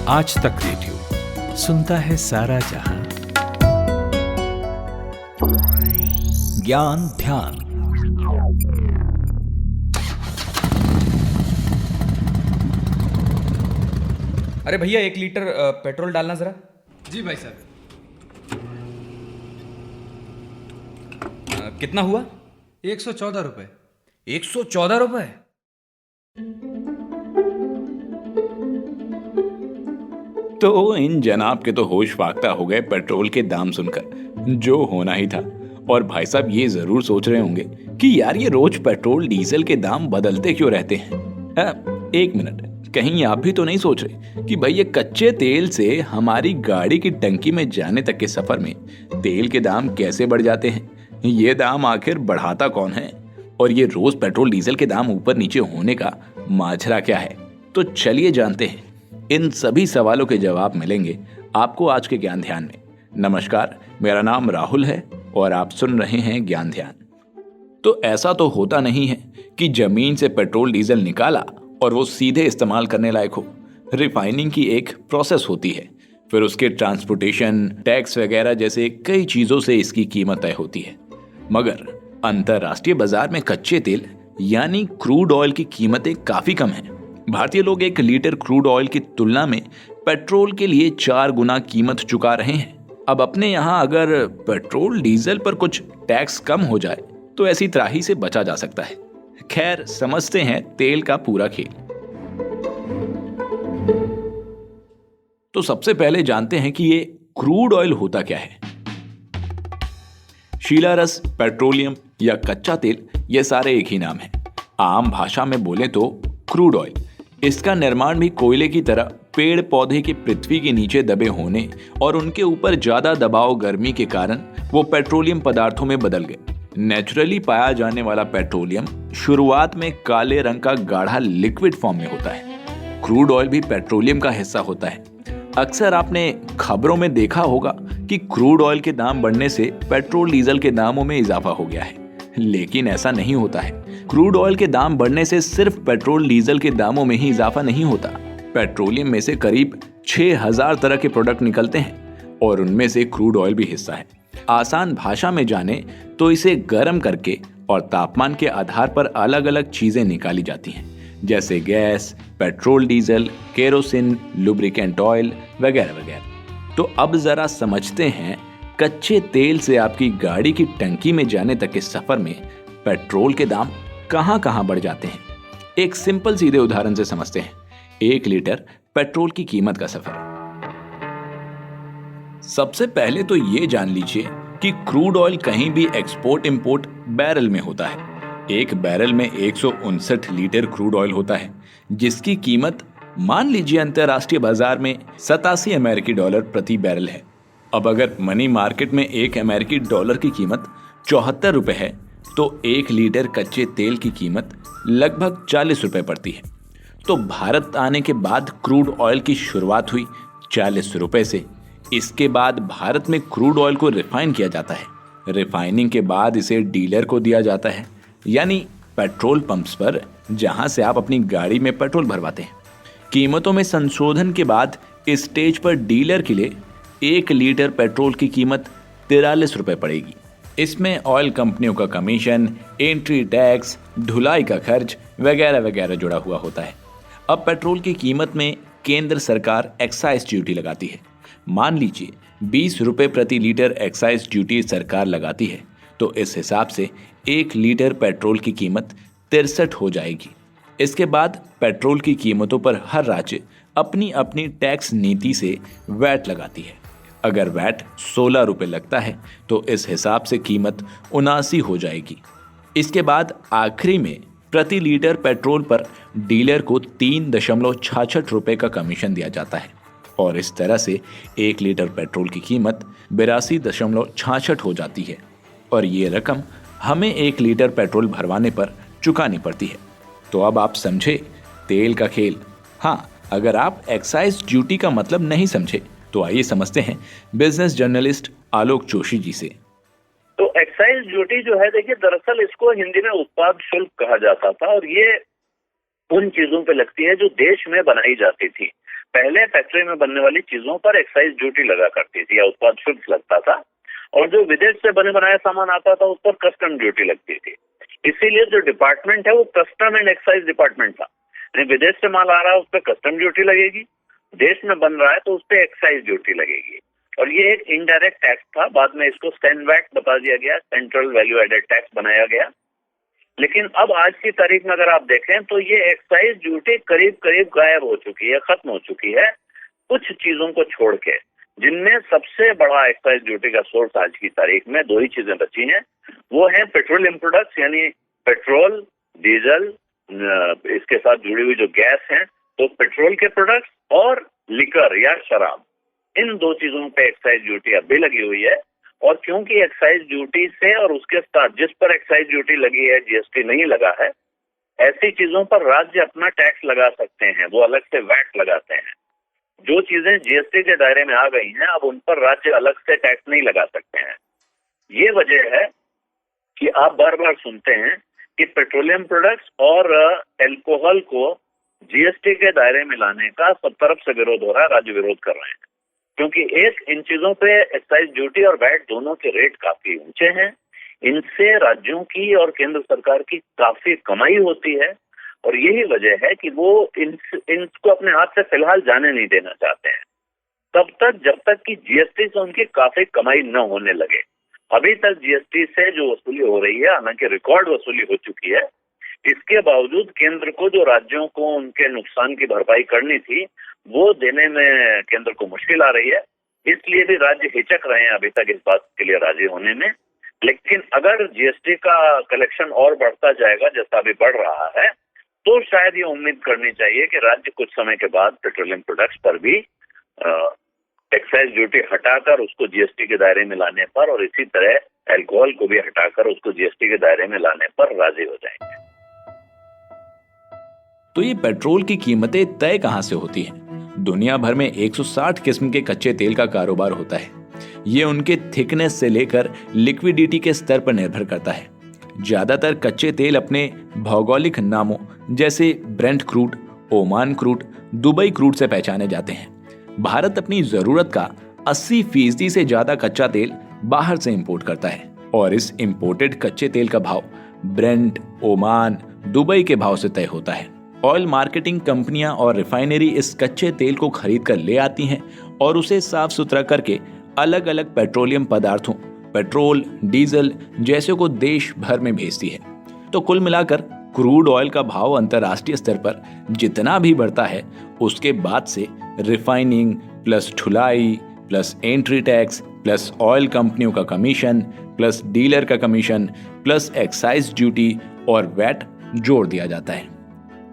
आज तक रेडियो सुनता है सारा जहां। ज्ञान ध्यान। अरे भैया 1 लीटर पेट्रोल डालना जरा। जी भाई साहब। कितना हुआ? 114 रुपये। 114 रुपये? तो इन जनाब के तो होश फाख्ता हो गए पेट्रोल के दाम सुनकर, जो होना ही था। और भाई साहब ये जरूर सोच रहे होंगे कि यार ये रोज पेट्रोल डीजल के दाम बदलते क्यों रहते हैं। एक मिनट, कहीं आप भी तो नहीं सोच रहे कि भाई ये कच्चे तेल से हमारी गाड़ी की टंकी में जाने तक के सफर में तेल के दाम कैसे बढ़ जाते हैं? ये दाम आखिर बढ़ाता कौन है? और ये रोज पेट्रोल डीजल के दाम ऊपर नीचे होने का माजरा क्या है? तो चलिए जानते हैं। इन सभी सवालों के जवाब मिलेंगे आपको आज के ज्ञान ध्यान में। नमस्कार, मेरा नाम राहुल है और आप सुन रहे हैं ज्ञान ध्यान। तो ऐसा तो होता नहीं है कि जमीन से पेट्रोल डीजल निकाला और वो सीधे इस्तेमाल करने लायक हो। रिफाइनिंग की एक प्रोसेस होती है, फिर उसके ट्रांसपोर्टेशन, टैक्स वगैरह जैसे कई चीजों से इसकी कीमत तय होती है। मगर अंतरराष्ट्रीय बाजार में कच्चे तेल यानी क्रूड ऑयल की कीमतें काफी कम हैं। भारतीय लोग 1 लीटर क्रूड ऑयल की तुलना में पेट्रोल के लिए 4 गुना कीमत चुका रहे हैं। अब अपने यहाँ अगर पेट्रोल डीजल पर कुछ टैक्स कम हो जाए तो ऐसी त्राही से बचा जा सकता है। खैर, समझते हैं तेल का पूरा खेल। तो सबसे पहले जानते हैं कि ये क्रूड ऑयल होता क्या है। शीला रस, पेट्रोलियम या कच्चा तेल, ये सारे एक ही नाम है। आम भाषा में बोले तो क्रूड ऑयल। इसका निर्माण भी कोयले की तरह पेड़ पौधे के पृथ्वी के नीचे दबे होने और उनके ऊपर ज्यादा दबाव गर्मी के कारण वो पेट्रोलियम पदार्थों में बदल गए। नेचुरली पाया जाने वाला पेट्रोलियम शुरुआत में काले रंग का गाढ़ा लिक्विड फॉर्म में होता है। क्रूड ऑयल भी पेट्रोलियम का हिस्सा होता है। अक्सर आपने खबरों में देखा होगा कि क्रूड ऑयल के दाम बढ़ने से पेट्रोल डीजल के दामों में इजाफा हो गया है, लेकिन ऐसा नहीं होता है। क्रूड ऑयल के दाम बढ़ने से सिर्फ पेट्रोल डीजल के दामों में ही इजाफा नहीं होता। पेट्रोलियम में से करीब 6000 तरह के प्रोडक्ट निकलते हैं और उनमें से क्रूड ऑयल भी हिस्सा है। आसान भाषा में जाने तो इसे गर्म करके और तापमान के आधार पर अलग अलग चीजें निकाली जाती हैं, जैसे gas, petrol diesel, kerosene, lubricant oil वगैरह वगैरह। तो अब जरा समझते हैं कच्चे तेल से आपकी गाड़ी की टंकी में जाने तक के सफर में पेट्रोल के दाम कहां कहां बढ़ जाते हैं। एक सिंपल सीधे उदाहरण से समझते हैं 1 लीटर पेट्रोल की कीमत का सफर। सबसे पहले तो ये जान लीजिए कि क्रूड ऑयल कहीं भी एक्सपोर्ट इंपोर्ट बैरल में होता है। एक बैरल में 159 लीटर क्रूड ऑयल होता है, जिसकी कीमत मान लीजिए अंतरराष्ट्रीय बाजार में 87 अमेरिकी डॉलर प्रति बैरल है। अब अगर मनी मार्केट में 1 अमेरिकी डॉलर की कीमत 74 रुपए है तो 1 लीटर कच्चे तेल की कीमत लगभग 40 रुपए पड़ती है। तो भारत आने के बाद क्रूड ऑयल की शुरुआत हुई 40 रुपए से। इसके बाद भारत में क्रूड ऑयल को रिफाइन किया जाता है। रिफाइनिंग के बाद इसे डीलर को दिया जाता है, यानी पेट्रोल पंप्स पर, जहां से आप अपनी गाड़ी में पेट्रोल भरवाते हैं। कीमतों में संशोधन के बाद इस स्टेज पर डीलर के लिए 1 लीटर पेट्रोल की कीमत 43 रुपए पड़ेगी। इसमें ऑयल कंपनियों का कमीशन, एंट्री टैक्स, ढुलाई का खर्च वगैरह वगैरह जुड़ा हुआ होता है। अब पेट्रोल की कीमत में केंद्र सरकार एक्साइज ड्यूटी लगाती है। मान लीजिए 20 रुपए प्रति लीटर एक्साइज ड्यूटी सरकार लगाती है, तो इस हिसाब से 1 लीटर पेट्रोल की कीमत 63 हो जाएगी। इसके बाद पेट्रोल की कीमतों पर हर राज्य अपनी अपनी टैक्स नीति से वैट लगाती है। अगर वैट 16 रुपए लगता है तो इस हिसाब से कीमत 79 हो जाएगी। इसके बाद आखिरी में प्रति लीटर पेट्रोल पर डीलर को 3.66 रुपए का कमीशन दिया जाता है और इस तरह से 1 लीटर पेट्रोल की कीमत 82.66 हो जाती है और ये रकम हमें 1 लीटर पेट्रोल भरवाने पर चुकानी पड़ती है। तो अब आप समझे तेल का खेल। हाँ, अगर आप एक्साइज ड्यूटी का मतलब नहीं समझे तो आइए समझते हैं बिजनेस जर्नलिस्ट आलोक जोशी जी से। तो एक्साइज ड्यूटी जो है, देखिए, दरअसल इसको हिंदी में उत्पाद शुल्क कहा जाता था और ये उन चीजों पे लगती है जो देश में बनाई जाती थी। पहले फैक्ट्री में बनने वाली चीजों पर एक्साइज ड्यूटी लगा करती थी या उत्पाद शुल्क लगता था, और जो विदेश से बने बनाया सामान आता था उस पर कस्टम ड्यूटी लगती थी। इसीलिए जो डिपार्टमेंट है वो कस्टम एंड एक्साइज डिपार्टमेंट था। यानी विदेश से माल आ रहा है उस पर कस्टम ड्यूटी लगेगी, देश में बन रहा है तो उस पर एक्साइज ड्यूटी लगेगी। और ये एक इनडायरेक्ट टैक्स था, बाद में इसको सेंवैट बता दिया गया, सेंट्रल वैल्यू एडेड टैक्स बनाया गया। लेकिन अब आज की तारीख में अगर आप देखें तो ये एक्साइज ड्यूटी करीब करीब गायब हो चुकी है, खत्म हो चुकी है, कुछ चीजों को छोड़ के, जिनमें सबसे बड़ा एक्साइज ड्यूटी का सोर्स आज की तारीख में दो ही चीजें बची हैं। वो है पेट्रोलियम प्रोडक्ट्स, यानी पेट्रोल, डीजल, इसके साथ जुड़ी हुई जो गैस है, तो पेट्रोल के प्रोडक्ट्स और लिकर या शराब, इन दो चीजों पे एक्साइज ड्यूटी अब भी लगी हुई है। और क्योंकि एक्साइज ड्यूटी से और उसके साथ जिस पर एक्साइज ड्यूटी लगी है जीएसटी नहीं लगा है, ऐसी चीजों पर राज्य अपना टैक्स लगा सकते हैं, वो अलग से वैट लगाते हैं। जो चीजें जीएसटी के दायरे में आ गई हैं अब उन पर राज्य अलग से टैक्स नहीं लगा सकते हैं। ये वजह है कि आप बार बार सुनते हैं कि पेट्रोलियम प्रोडक्ट्स और अल्कोहल को जीएसटी के दायरे में लाने का सब तरफ से विरोध हो रहा है, राज्य विरोध कर रहे हैं। क्योंकि एक, इन चीजों पे एक्साइज ड्यूटी और वैट दोनों के रेट काफी ऊंचे हैं, इनसे राज्यों की और केंद्र सरकार की काफी कमाई होती है, और यही वजह है कि वो इनको अपने हाथ से फिलहाल जाने नहीं देना चाहते हैं तब तक जब तक कि जीएसटी से उनकी काफी कमाई न होने लगे। अभी तक जीएसटी से जो वसूली हो रही है, हालांकि रिकॉर्ड वसूली हो चुकी है, इसके बावजूद केंद्र को जो राज्यों को उनके नुकसान की भरपाई करनी थी वो देने में केंद्र को मुश्किल आ रही है। इसलिए भी राज्य हिचक रहे हैं अभी तक इस बात के लिए राजी होने में। लेकिन अगर जीएसटी का कलेक्शन और बढ़ता जाएगा जैसा अभी बढ़ रहा है, तो शायद ये उम्मीद करनी चाहिए कि राज्य कुछ समय के बाद पेट्रोलियम प्रोडक्ट्स पर भी एक्साइज ड्यूटी हटाकर उसको जीएसटी के दायरे में लाने पर, और इसी तरह अल्कोहल को भी हटाकर उसको जीएसटी के दायरे में लाने पर राजी हो जाएंगे। तो ये पेट्रोल की कीमतें तय कहां से होती हैं? दुनिया भर में 160 किस्म के कच्चे तेल का कारोबार होता है। ये उनके थिकनेस से लेकर लिक्विडिटी के स्तर पर निर्भर करता है। ज्यादातर कच्चे तेल अपने भौगोलिक नामों जैसे Brent crude, Oman crude, Dubai crude से पहचाने जाते हैं। भारत अपनी जरूरत का 80% से ज्यादा कच्चा तेल बाहर से इंपोर्ट करता है, और इस इंपोर्टेड कच्चे तेल का भाव ब्रेंट, ओमान, दुबई के भाव से तय होता है। ऑयल मार्केटिंग कंपनियां और रिफाइनरी इस कच्चे तेल को खरीद कर ले आती हैं और उसे साफ सुथरा करके अलग अलग पेट्रोलियम पदार्थों, पेट्रोल, डीजल जैसे को देश भर में भेजती है। तो कुल मिलाकर क्रूड ऑयल का भाव अंतर्राष्ट्रीय स्तर पर जितना भी बढ़ता है, उसके बाद से रिफाइनिंग प्लस ढुलाई plus entry tax plus oil कंपनियों का कमीशन प्लस डीलर का कमीशन प्लस एक्साइज ड्यूटी और वैट जोड़ दिया जाता है।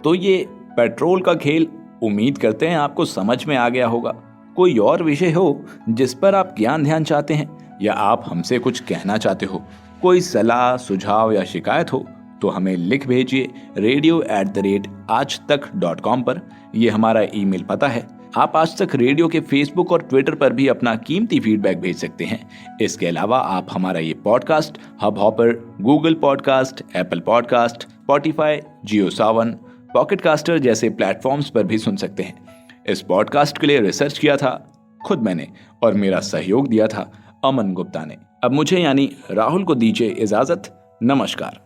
तो ये पेट्रोल का खेल उम्मीद करते हैं आपको समझ में आ गया होगा। कोई और विषय हो जिस पर आप ज्ञान ध्यान चाहते हैं या आप हमसे कुछ कहना चाहते हो, कोई सलाह, सुझाव या शिकायत हो तो हमें लिख भेजिए radio@aajtak.com पर। यह हमारा ईमेल पता है। आप आज तक रेडियो के फेसबुक और ट्विटर पर भी अपना कीमती फीडबैक भेज सकते हैं। इसके अलावा आप हमारा ये podcast Hubhopper, Google podcast, Apple podcast, Spotify, Jio Saavn, Pocket Caster जैसे प्लेटफॉर्म्स पर भी सुन सकते हैं। इस पॉडकास्ट के लिए रिसर्च किया था खुद मैंने, और मेरा सहयोग दिया था अमन गुप्ता ने। अब मुझे यानी राहुल को दीजिए इजाजत। नमस्कार।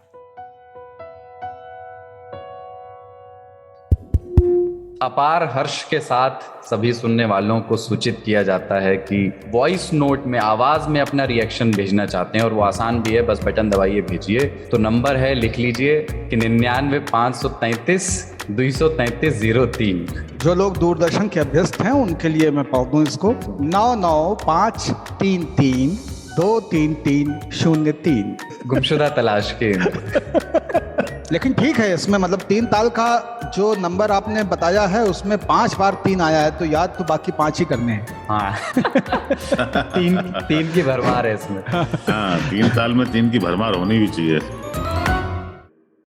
अपार हर्ष के साथ सभी सुनने वालों को सूचित किया जाता है कि वॉइस नोट में, आवाज में अपना रिएक्शन भेजना चाहते हैं, और वो आसान भी है, बस बटन दबाइए भेजिए। तो नंबर है, लिख लीजिए कि 99-533-233-03। जो लोग दूरदर्शन के अभ्यस्त हैं उनके लिए मैं पढ़ दूं इसको, 99-533-233-03। गुमशुदा तलाश के लेकिन ठीक है, इसमें मतलब 3 ताल का जो नंबर आपने बताया है उसमें 5 बार 3 आया है, तो याद तो बाकी 5 ही करने हैं। हाँ तीन की भरमार है इसमें। हाँ, 3 ताल में 3 की भरमार होनी भी चाहिए।